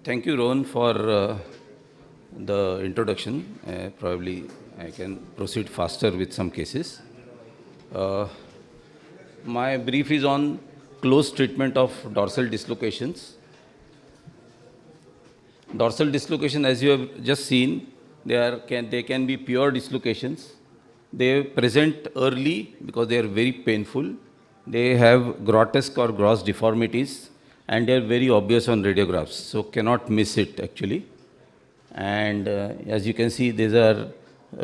Thank you, Rohan, for the introduction. Probably I can proceed faster with some cases. Uh, my brief is on close treatment of dorsal dislocations. Dorsal dislocation, as you have just seen, they can be pure dislocations. They present early because they are very painful. They have grotesque or gross deformities, and they are very obvious on radiographs, so cannot miss it actually. And as you can see, these are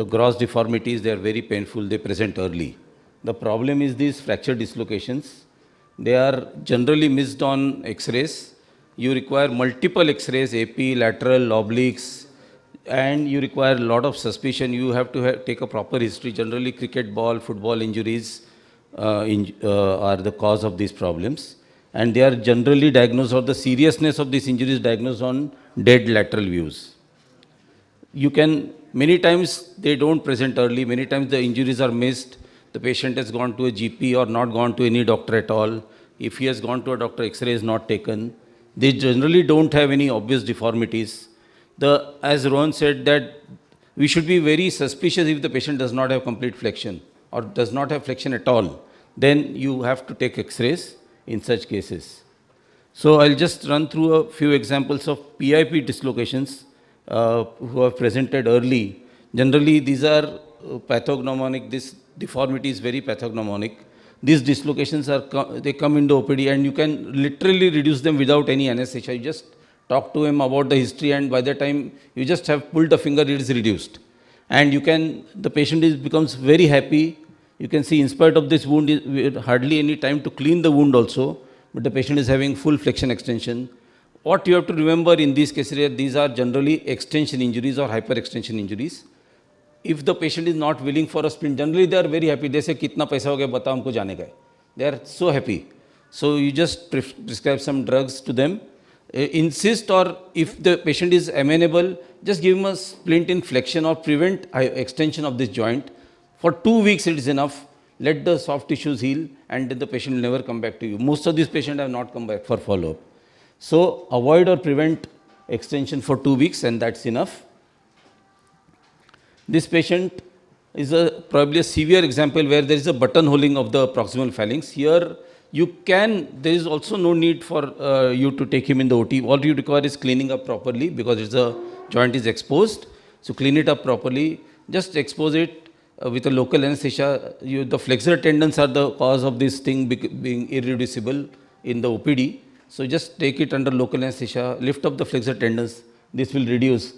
gross deformities, they are very painful, they present early. The problem is these fracture dislocations. They are generally missed on X-rays. You require multiple X-rays, AP, lateral, obliques, and you require a lot of suspicion. You have to take a proper history. Generally, cricket ball, football injuries are the cause of these problems. And they are generally diagnosed, or the seriousness of this injury is diagnosed on dead lateral views. Many times they don't present early, many times the injuries are missed. The patient has gone to a GP or not gone to any doctor at all. If he has gone to a doctor, X-ray is not taken. They generally don't have any obvious deformities. As Rohan said, that we should be very suspicious if the patient does not have complete flexion or does not have flexion at all. Then you have to take X-rays in such cases. So I'll just run through a few examples of PIP dislocations who have presented early. Generally, these are pathognomonic. This deformity is very pathognomonic. These dislocations they come into OPD, and you can literally reduce them without any anesthesia. You just talk to him about the history, and by the time you just have pulled the finger, it is reduced. And the patient becomes very happy. You can see, in spite of this wound, hardly any time to clean the wound also, but the patient is having full flexion extension. What you have to remember in these cases, these are generally extension injuries or hyperextension injuries. If the patient is not willing for a splint, generally they are very happy. They say, "Kitna paisa ho gaya, bata humko jaane ka hai." They are so happy. So you just prescribe some drugs to them. Insist, or if the patient is amenable, just give him a splint in flexion or prevent extension of this joint. For 2 weeks it is enough. Let the soft tissues heal, and then the patient will never come back to you. Most of these patients have not come back for follow-up. So avoid or prevent extension for 2 weeks, and that's enough. This patient is probably a severe example where there is a buttonholing of the proximal phalanx. Here, there is also no need for you to take him in the OT. All you require is cleaning up properly, because the joint is exposed. So clean it up properly. Just expose it with a local anesthesia. The flexor tendons are the cause of this thing being irreducible in the OPD. So just take it under local anesthesia, lift up the flexor tendons. This will reduce,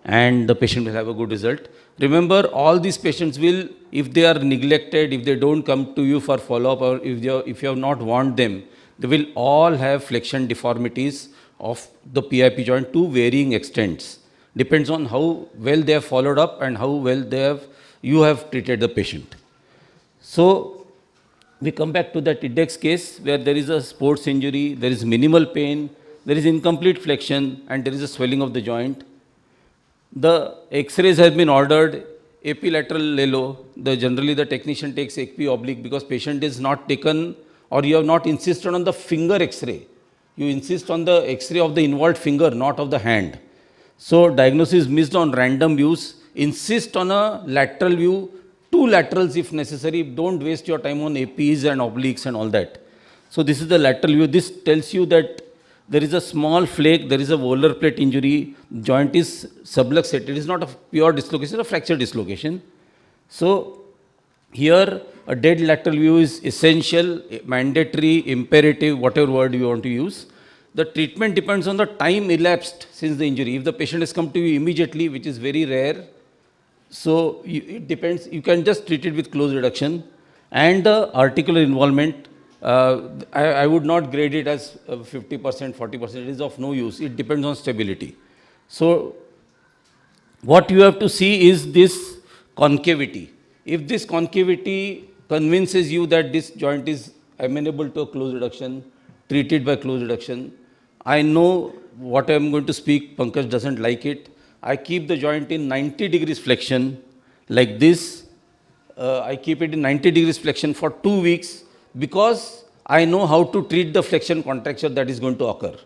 and the patient will have a good result. Remember, all these patients will, if they are neglected, if they don't come to you for follow-up, or if you have not warned them, they will all have flexion deformities of the PIP joint to varying extents. Depends on how well they have followed up and how well you have treated the patient. So we come back to that index case where there is a sports injury, there is minimal pain, there is incomplete flexion, and there is a swelling of the joint. The X-rays have been ordered, epilateral lelo. Generally the technician takes AP oblique because patient is not taken, or you have not insisted on the finger X-ray. You insist on the X-ray of the involved finger, not of the hand. So diagnosis missed on random views. Insist on a lateral view, 2 laterals if necessary. Don't waste your time on APs and obliques and all that. So this is the lateral view. This tells you that there is a small flake, there is a volar plate injury, joint is subluxated. It is not a pure dislocation, a fracture dislocation. So here a dead lateral view is essential, mandatory, imperative, whatever word you want to use. The treatment depends on the time elapsed since the injury. If the patient has come to you immediately, which is very rare, so it depends. You can just treat it with close reduction. And the articular involvement, I would not grade it as 50%, 40%. It is of no use. It depends on stability. So what you have to see is this concavity. If this concavity convinces you that this joint is amenable to a close reduction, treat it by close reduction. I know what I am going to speak, Pankaj doesn't like it. I keep the joint in 90 degrees flexion like this. I keep it in 90 degrees flexion for 2 weeks because I know how to treat the flexion contracture that is going to occur.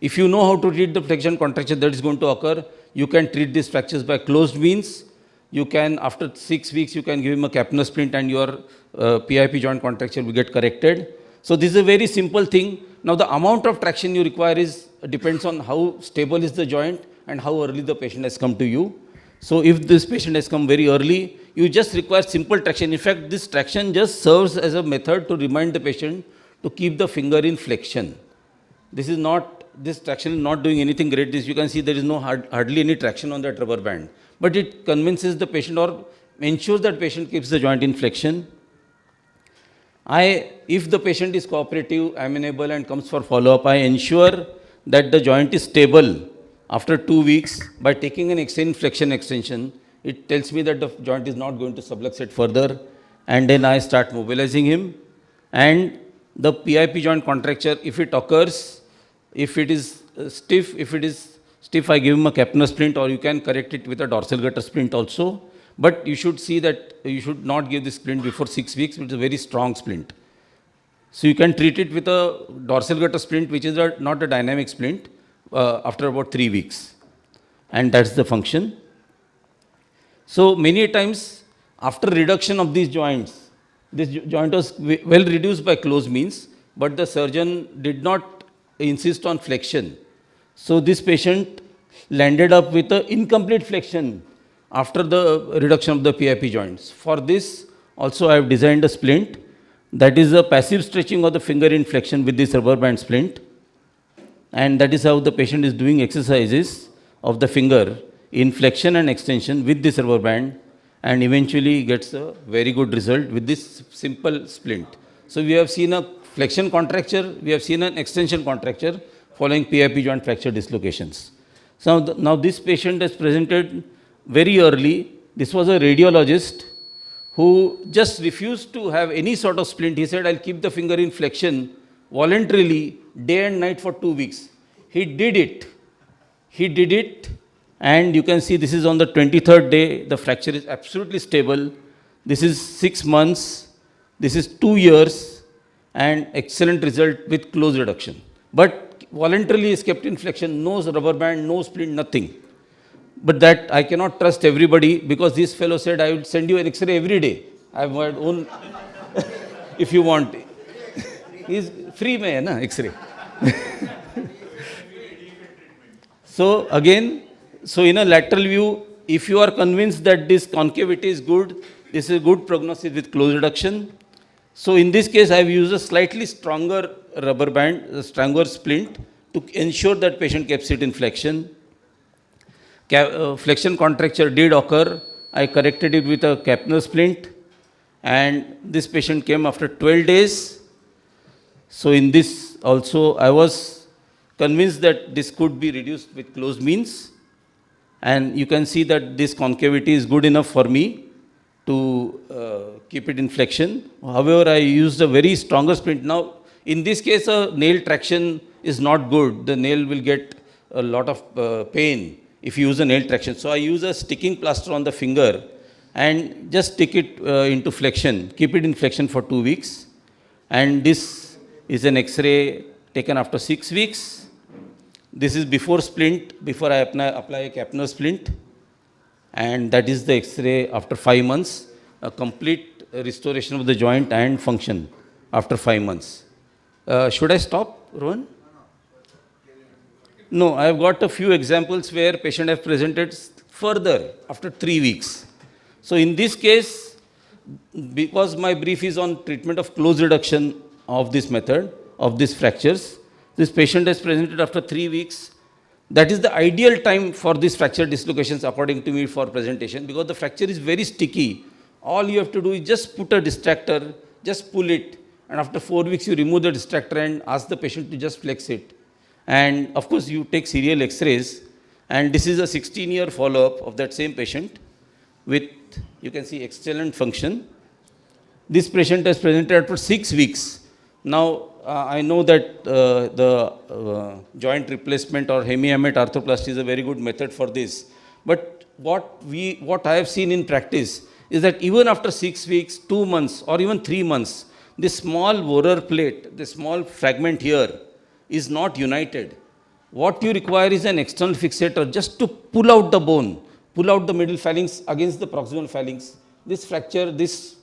If you know how to treat the flexion contracture that is going to occur, you can treat these fractures by closed means. You can, after 6 weeks, you can give him a capnous splint and your PIP joint contracture will get corrected. So this is a very simple thing. Now the amount of traction you require depends on how stable is the joint and how early the patient has come to you. So if this patient has come very early, you just require simple traction. In fact, this traction just serves as a method to remind the patient to keep the finger in flexion. This traction is not doing anything great. You can see there is hardly any traction on that rubber band. But it convinces the patient or ensures that patient keeps the joint in flexion. If the patient is cooperative, amenable and comes for follow-up, I ensure that the joint is stable after 2 weeks by taking an extended flexion extension. It tells me that the joint is not going to subluxate further, and then I start mobilizing him. And the PIP joint contracture, if it occurs, if it is stiff, I give him a capnous splint, or you can correct it with a dorsal gutter splint also. But you should see that you should not give this splint before 6 weeks, which is a very strong splint. So you can treat it with a dorsal gutter splint, which is not a dynamic splint, after about 3 weeks. And that's the function. So many times, after reduction of these joints, this joint was well reduced by closed means, but the surgeon did not insist on flexion. So this patient landed up with an incomplete flexion after the reduction of the PIP joints. For this, also I have designed a splint that is a passive stretching of the finger in flexion with this rubber band splint. And that is how the patient is doing exercises of the finger in flexion and extension with this rubber band, and eventually gets a very good result with this simple splint. So we have seen a flexion contracture, we have seen an extension contracture following PIP joint fracture dislocations. So now this patient has presented very early. This was a radiologist who just refused to have any sort of splint. He said, I'll keep the finger in flexion voluntarily day and night for 2 weeks. He did it. And you can see this is on the 23rd day. The fracture is absolutely stable. This is 6 months. This is 2 years. And excellent result with close reduction. But voluntarily is kept in flexion. No rubber band, no splint, nothing. But that I cannot trust everybody, because this fellow said, I will send you an X-ray every day. I have my own, if you want. He's free mein hai na, X-ray. So again, so in a lateral view, if you are convinced that this concavity is good, this is a good prognosis with close reduction. So in this case, I have used a slightly stronger rubber band, a stronger splint, to ensure that patient keeps it in flexion. Flexion contracture did occur. I corrected it with a capnous splint, and this patient came after 12 days. So in this also, I was convinced that this could be reduced with closed means. And you can see that this concavity is good enough for me to keep it in flexion. However, I used a very stronger splint. Now, in this case, a nail traction is not good. The nail will get a lot of pain if you use a nail traction. So I use a sticking plaster on the finger and just stick it into flexion, keep it in flexion for 2 weeks. And this is an X-ray taken after 6 weeks. This is before splint, before I apply a capnous splint. And that is the X-ray after 5 months, a complete restoration of the joint and function after 5 months. Should I stop, Rohan? No, I have got a few examples where patient have presented further after 3 weeks. So in this case, because my brief is on treatment of close reduction of this method, of these fractures, this patient has presented after 3 weeks. That is the ideal time for these fracture dislocations according to me for presentation, because the fracture is very sticky. All you have to do is just put a distractor, just pull it, and after 4 weeks you remove the distractor and ask the patient to just flex it. And of course you take serial X-rays, and this is a 16-year follow-up of that same patient with, you can see, excellent function. This patient has presented after 6 weeks. Now I know that the joint replacement or hemi-Hemant arthroplasty is a very good method for this. But what I have seen in practice is that even after 6 weeks, 2 months, or even 3 months, this small Vorer plate, this small fragment here, is not united. What you require is an external fixator just to pull out the bone, pull out the middle phalanx against the proximal phalanx. This fracture, this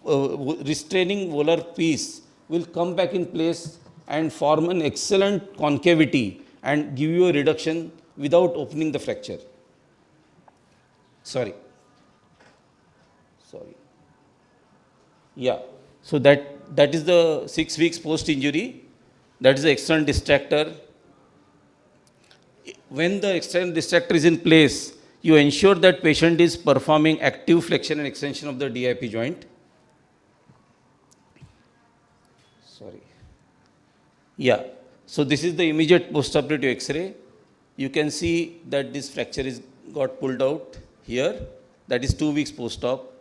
restraining volar piece will come back in place and form an excellent concavity and give you a reduction without opening the fracture. Sorry. Yeah. So that is the 6 weeks post injury. That is the external distractor. When the external distractor is in place, you ensure that patient is performing active flexion and extension of the DIP joint. Sorry. Yeah. So this is the immediate postoperative X-ray. You can see that this fracture is got pulled out here. That is 2 weeks post-op.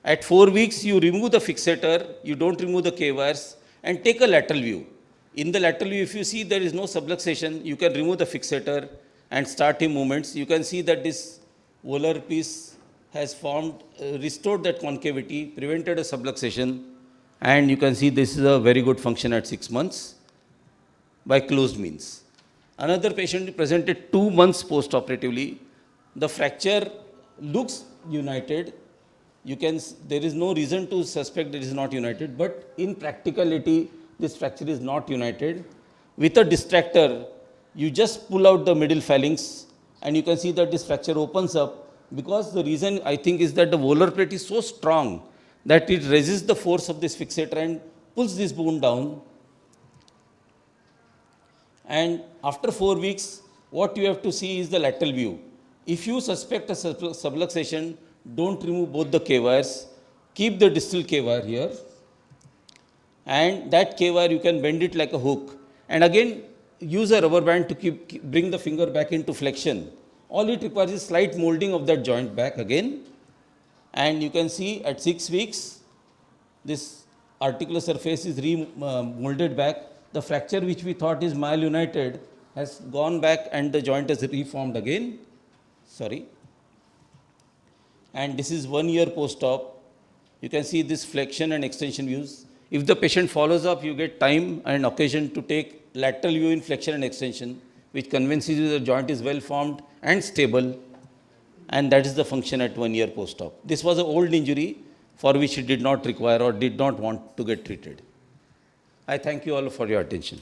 At 4 weeks, you remove the fixator, you don't remove the K-wires, and take a lateral view. In the lateral view, if you see there is no subluxation, you can remove the fixator and start in movements. You can see that this volar piece has formed, restored that concavity, prevented a subluxation, and you can see this is a very good function at 6 months by closed means. Another patient presented 2 months post-operatively. The fracture looks united. There is no reason to suspect it is not united, but in practicality, this fracture is not united. With a distractor, you just pull out the middle phalanx and you can see that this fracture opens up, because the reason I think is that the volar plate is so strong that it resists the force of this fixator and pulls this bone down. And after 4 weeks, what you have to see is the lateral view. If you suspect a subluxation, don't remove both the K-wires. Keep the distal K-wire here. And that K-wire, you can bend it like a hook. And again, use a rubber band to bring the finger back into flexion. All it requires is slight molding of that joint back again. And you can see at 6 weeks, this articular surface is molded back. The fracture which we thought is malunited has gone back and the joint has reformed again. Sorry. And this is 1 year post-op. You can see this flexion and extension views. If the patient follows up, you get time and occasion to take lateral view in flexion and extension, which convinces you the joint is well formed and stable. And that is the function at 1 year post-op. This was an old injury for which it did not require or did not want to get treated. I thank you all for your attention.